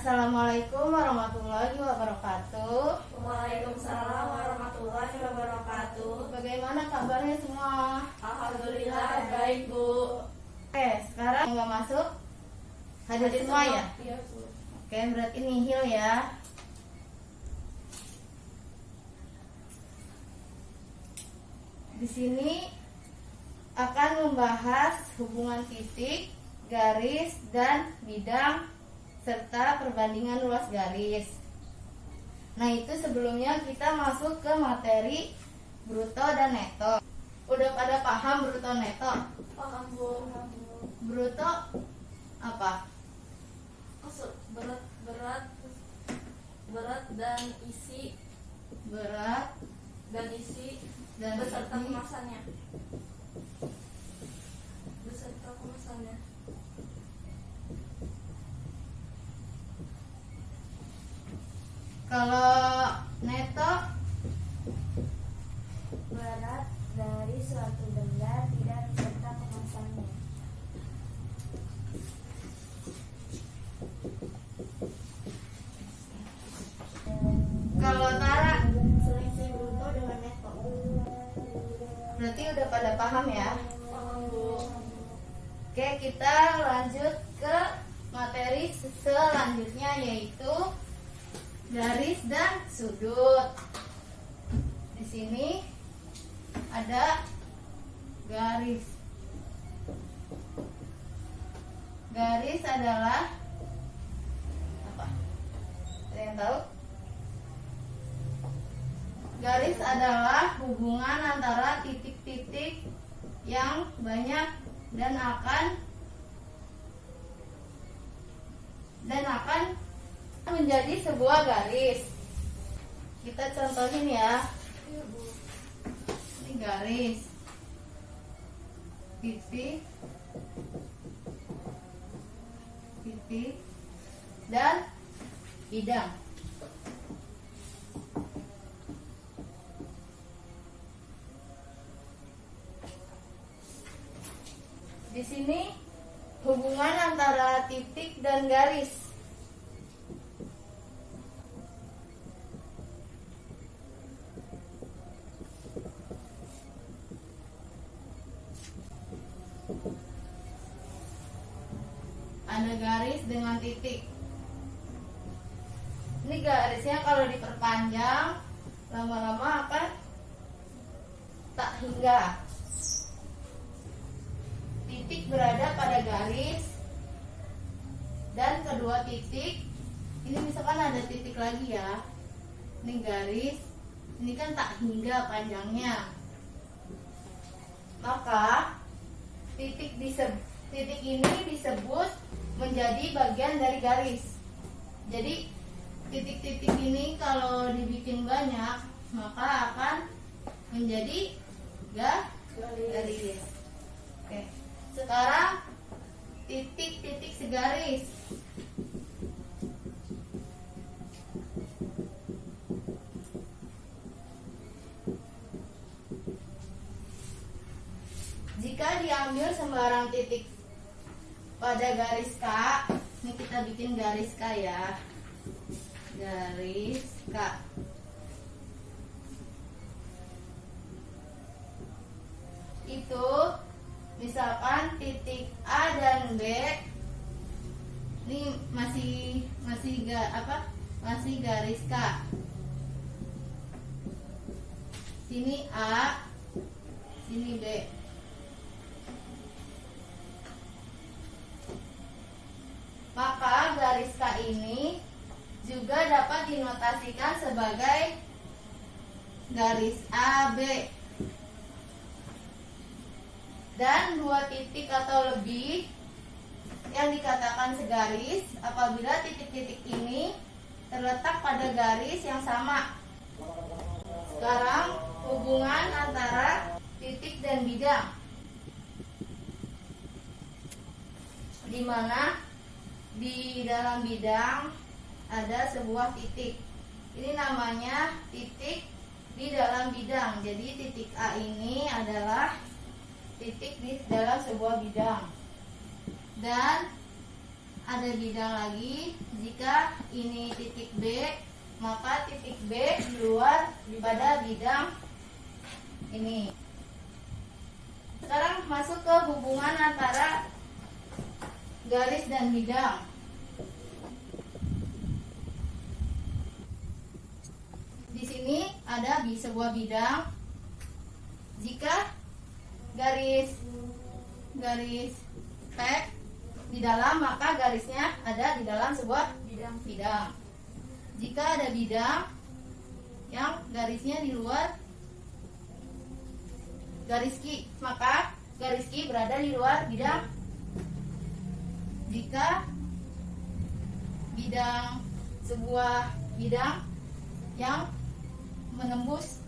Assalamualaikum warahmatullahi wabarakatuh. Waalaikumsalam warahmatullahi wabarakatuh. Bagaimana kabarnya semua? Alhamdulillah baik, Bu. Oke, sekarang nggak masuk hadir semua ya? Iya, Bu. Oke, berarti nihil ya. Di sini akan membahas hubungan titik, garis, dan bidang serta perbandingan luas garis. Nah, itu sebelumnya kita masuk ke materi bruto dan neto. Udah pada paham bruto neto? Paham, Bu. Bruto apa? Berat dan isi Berat dan beserta isi. kemasannya. Beserta kemasannya. Kalau neto Berat dari suatu benda tidak beserta kemasannya. kalau Tara Selisih bruto dengan neto. berarti udah pada paham ya. Paham, Bu. Oke, kita lanjut ke materi selanjutnya, yaitu garis dan sudut. Di sini ada garis. Garis adalah apa? Ada yang tahu? Garis adalah hubungan antara titik-titik yang banyak dan akan menjadi sebuah garis. Kita contohin ya. Iya, Bu. Ini garis, titik, titik, dan bidang. Di sini hubungan antara titik dan garis. Ada garis dengan titik. Ini garisnya kalau diperpanjang lama-lama akan tak hingga. Titik berada pada garis dan kedua titik ini misalkan ada titik lagi ya. Ini garis, ini kan tak hingga panjangnya. Maka titik ini disebut menjadi bagian dari garis. Jadi titik-titik ini kalau dibikin banyak maka akan menjadi garis. Oke. Sekarang titik-titik segaris. Jika diambil sembarang titik pada garis K, ini kita bikin garis K ya. Garis K. Itu misalkan titik A dan B ini masih garis K. Sini A, sini B. Maka garis K ini juga dapat dinotasikan sebagai garis AB. Dan dua titik atau lebih yang dikatakan segaris apabila titik-titik ini terletak pada garis yang sama. Sekarang hubungan antara titik dan bidang, di mana di dalam bidang ada sebuah titik. Ini namanya titik di dalam bidang. Jadi titik A ini adalah titik di dalam sebuah bidang. Dan ada bidang lagi. Jika ini titik B, maka titik B di luar pada bidang ini. Sekarang masuk ke hubungan antara garis dan bidang. Di sini ada di sebuah bidang. Jika garis P di dalam, maka garisnya ada di dalam sebuah bidang. Jika ada bidang yang garisnya di luar garis Q, maka garis Q berada di luar bidang. Jika sebuah bidang yang menembus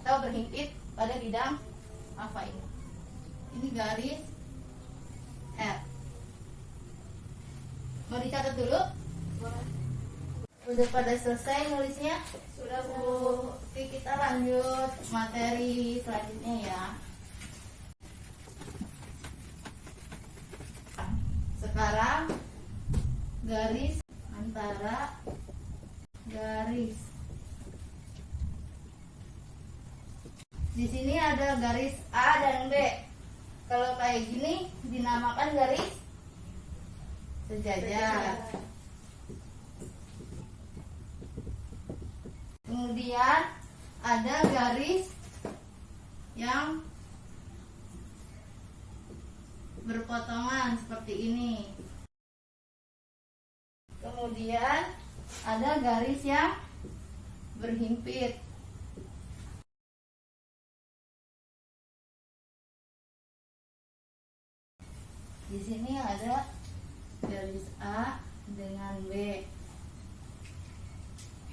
atau berhimpit pada bidang apa ini? Ini garis R. Mau dicatat dulu? Udah pada selesai nulisnya? Sudah, Bu. Oke, kita lanjut materi selanjutnya ya. Sekarang garis antara garis. Di sini ada garis A dan B. Kalau kayak gini dinamakan garis sejajar. Kemudian ada garis yang berpotongan seperti ini. Kemudian ada garis yang berhimpit. Di sini ada garis A dengan B.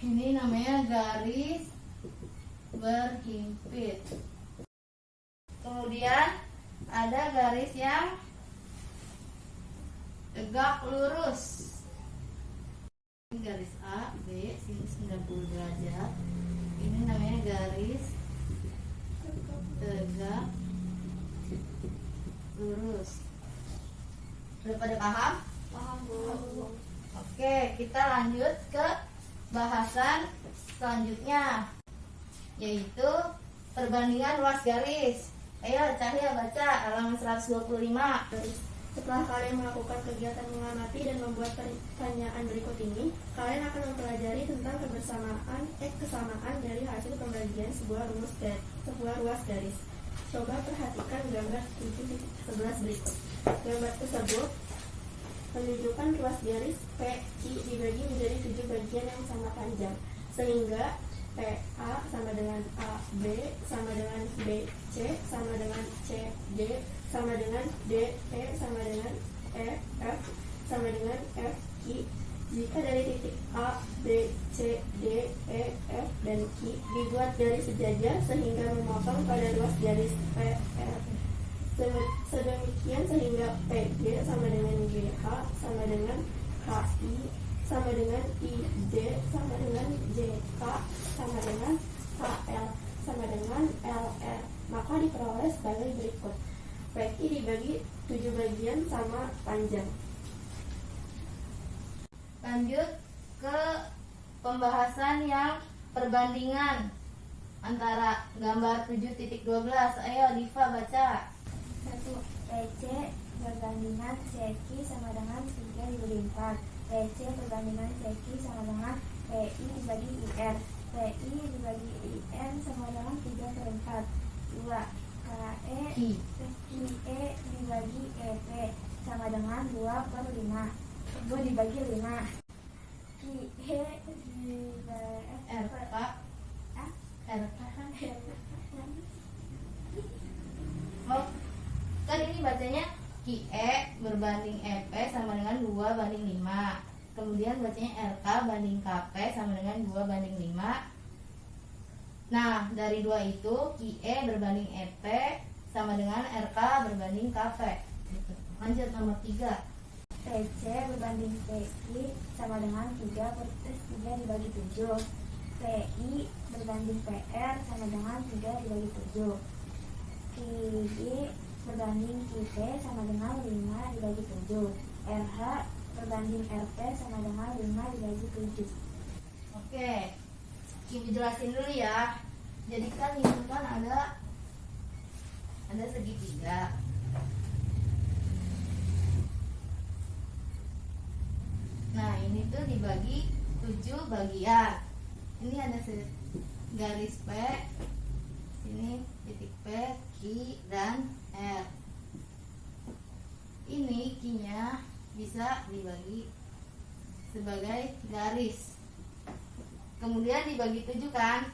Ini namanya garis berhimpit. Kemudian ada garis yang tegak lurus. Ini garis A, B, sini 90 derajat. Ini namanya garis tegak lurus. Sudah pada paham? Paham, Bu. Oke, kita lanjut ke bahasan selanjutnya, yaitu perbandingan luas garis. Ayo Cahya baca halaman 125. Setelah kalian melakukan kegiatan mengamati dan membuat pertanyaan berikut ini, kalian akan mempelajari tentang kesamaan dari hasil pembagian sebuah ruas garis. Coba perhatikan gambar 7.11 berikut. Gambar tersebut menunjukkan ruas garis PI dibagi menjadi 7 bagian yang sama panjang, sehingga PA sama dengan AB sama dengan BC sama dengan CD sama dengan DE sama dengan EF sama dengan FI. Jika dari titik A, B, C, D, E, F, dan Q dibuat garis sejajar sehingga memotong pada ruas garis PR. Sedemikian sehingga PG sama dengan GH sama dengan HI sama dengan IJ sama dengan JK sama dengan KL sama dengan LR. Maka diperoleh sebagai berikut. PI dibagi 7 bagian sama panjang. Lanjut ke pembahasan yang perbandingan antara gambar 7.12. Ayo Diva baca. 1. PC perbandingan CQ sama dengan 3 dibagi 4. PC perbandingan CQ sama dengan PI dibagi IR. PI dibagi IN sama dengan 3/4. 2. KE dibagi EP sama dengan 2/5. 2 dibagi 5. QE dibagi RK Oh, kan ini bacanya QE berbanding EP sama dengan 2/5. Kemudian bacanya RK banding KP sama dengan 2/5. Nah, dari 2 itu QE berbanding EP sama dengan RK berbanding KP. Lanjut nomor 3. PC berbanding PI sama dengan 3 dibagi 7. PI berbanding PR sama dengan 3 dibagi 7. QI berbanding QP sama dengan 5 dibagi 7. RH perbanding RP sama dengan 5 dibagi 7. Oke, Ibu jelasin dulu ya. Jadi kan ini kan ada segitiga. Nah ini tuh dibagi 7 bagian. Ini ada garis P, sini titik P, Q, dan R. Ini Q-nya bisa dibagi sebagai garis. Kemudian dibagi 7 kan.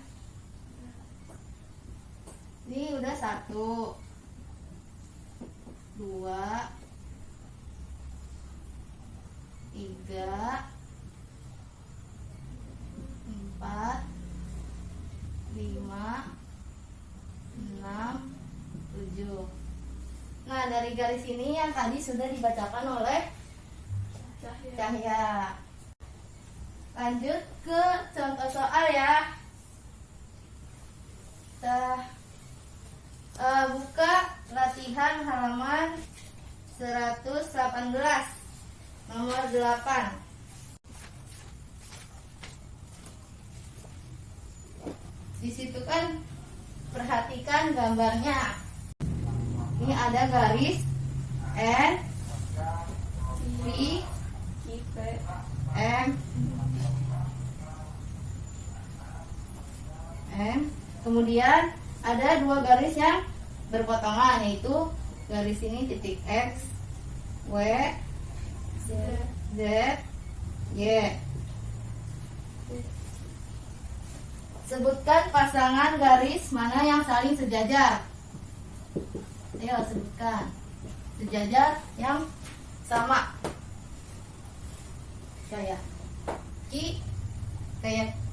Ini udah 1, 2, 3, 4, 5, 6, 7. Nah dari garis ini yang tadi sudah dibacakan oleh Cahya. Lanjut ke contoh soal ya. Buka latihan halaman 118 nomor 8. Di situ kan perhatikan gambarnya. Ini ada garis N, V, M. Kemudian ada 2 garis yang berpotongan, yaitu garis ini titik X, W, Z, Y. Sebutkan pasangan garis mana yang saling sejajar. Ayo sebutkan sejajar yang sama. Kayak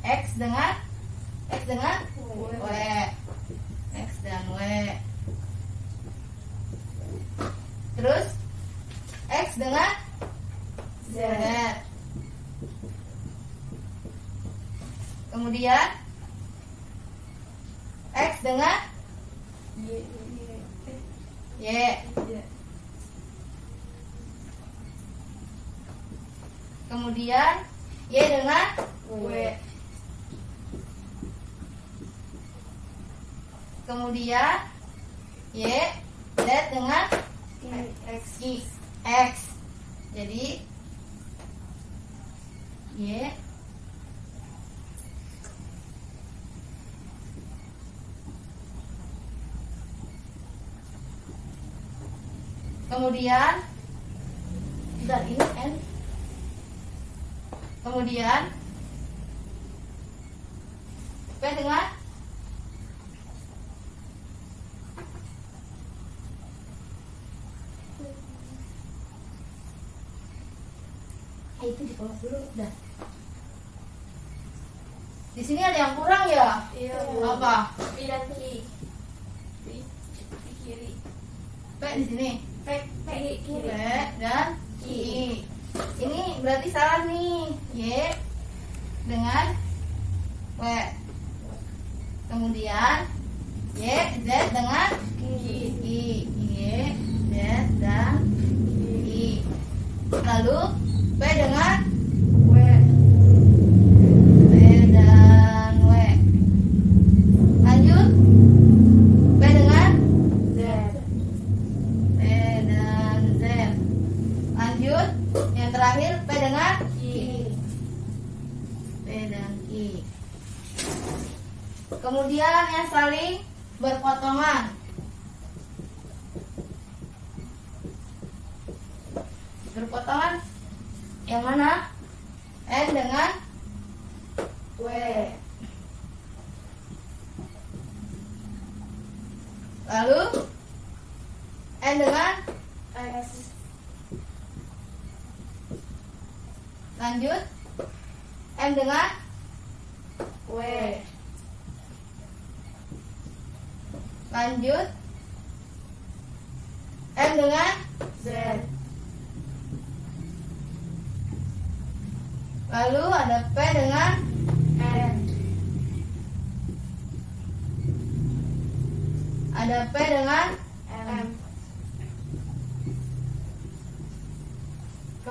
X dengan W. X dan W. Terus X dengan Z. Kemudian X dengan Y. Kemudian Y dengan W. Kemudian Y, Z dengan X. Jadi Y, kemudian dari ini N. Kemudian P dengan itu dikemas dulu dah. Di sini ada yang kurang ya? Iya. Apa? P dan Q. Di kiri. P di sini. P P kiri. dan Q. Ini berarti salah nih. Y dengan W. Kemudian Y, Z dengan I. Y, Z dan I. Lalu P dengan W. P dan W. Lanjut P dengan Z. P dan Z. Lanjut yang terakhir P dengan Q. P dan I. Kemudian yang saling berpotongan. Berpotongan yang mana? N dengan W. lalu N dengan X. lanjut M dengan W. lanjut M dengan Z. lalu ada P dengan N. ada P dengan M.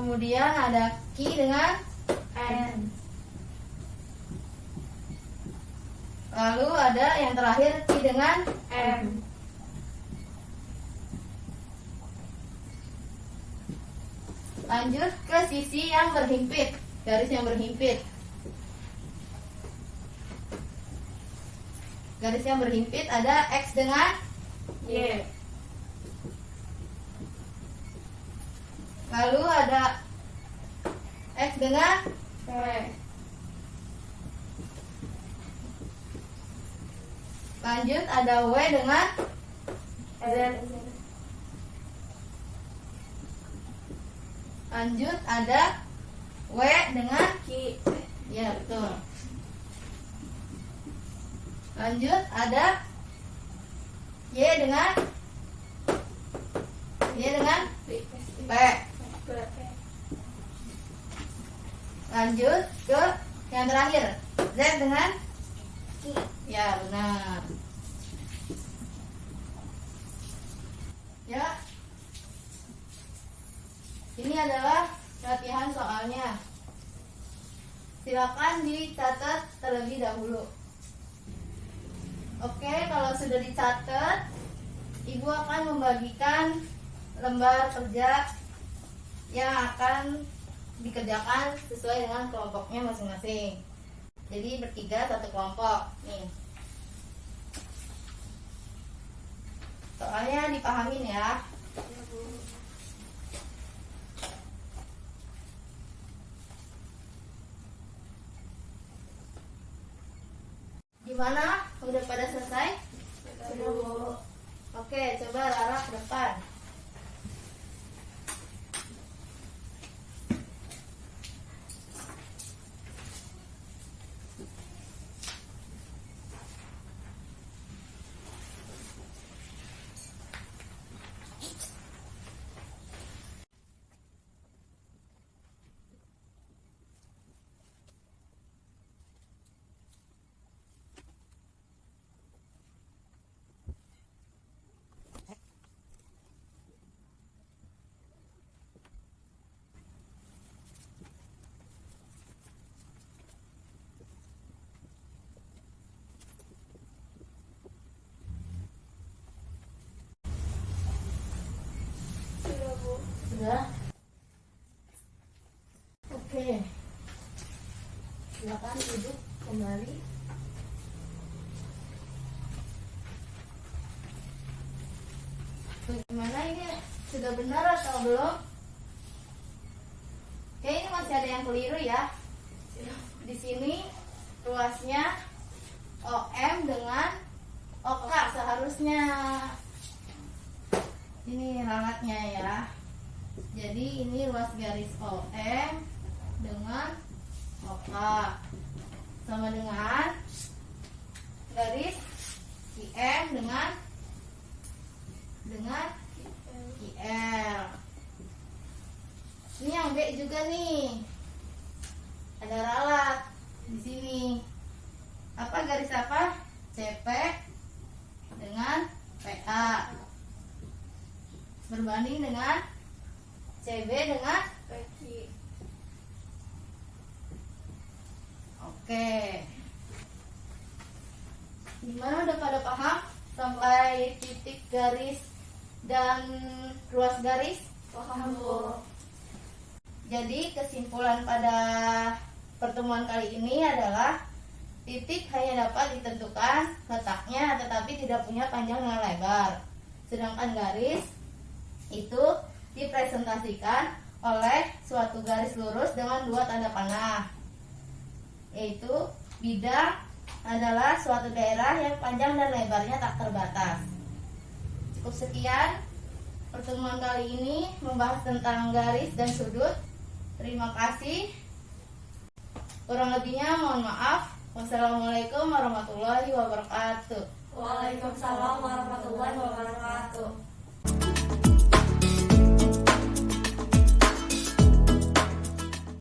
Kemudian ada Ki dengan N. Lalu ada yang terakhir Ki dengan M. Lanjut ke sisi yang berhimpit, garis yang berhimpit. Garis yang berhimpit ada X dengan Y. lalu ada X dengan P. lanjut ada W dengan Z. lanjut ada W dengan Q. ya betul. Lanjut ada Y dengan P. Lanjut ke yang terakhir Z dengan Q. ya benar. Ya, ini adalah latihan soalnya. Silakan dicatat terlebih dahulu. Oke, kalau sudah dicatat, Ibu akan membagikan lembar kerja yang akan dikerjakan sesuai dengan kelompoknya masing-masing. Jadi bertiga satu kelompok. Nih. Soalnya dipahamin ya. Gimana? Udah pada selesai? Sudah, Bu. Oke, coba Lara ke depan. Sudah, Bu. Sudah? Oke. Silakan duduk kembali. Bagaimana ini? Sudah benar atau belum? Oke, ini masih ada yang keliru ya. Di sini ruasnya OM dengan OK seharusnya. Ini ralatnya ya. Jadi ini ruas garis OM dengan OK sama dengan garis IM dengan IL. Ini yang B juga nih. Ada ralat di sini. Apa garis apa? CP dengan PA. Berbanding dengan CB dengan PQ. Oke. Gimana, udah pada paham sampai titik garis dan ruas garis? Paham, Bu. Jadi kesimpulan pada pertemuan kali ini adalah titik hanya dapat ditentukan letaknya tetapi tidak punya panjang dengan lebar. Sedangkan garis itu dipresentasikan oleh suatu garis lurus dengan dua tanda panah. Yaitu bidang adalah suatu daerah yang panjang dan lebarnya tak terbatas. Cukup sekian pertemuan kali ini membahas tentang garis dan sudut. Terima kasih. Kurang lebihnya mohon maaf. Wassalamualaikum warahmatullahi wabarakatuh. Waalaikumsalam warahmatullahi wabarakatuh.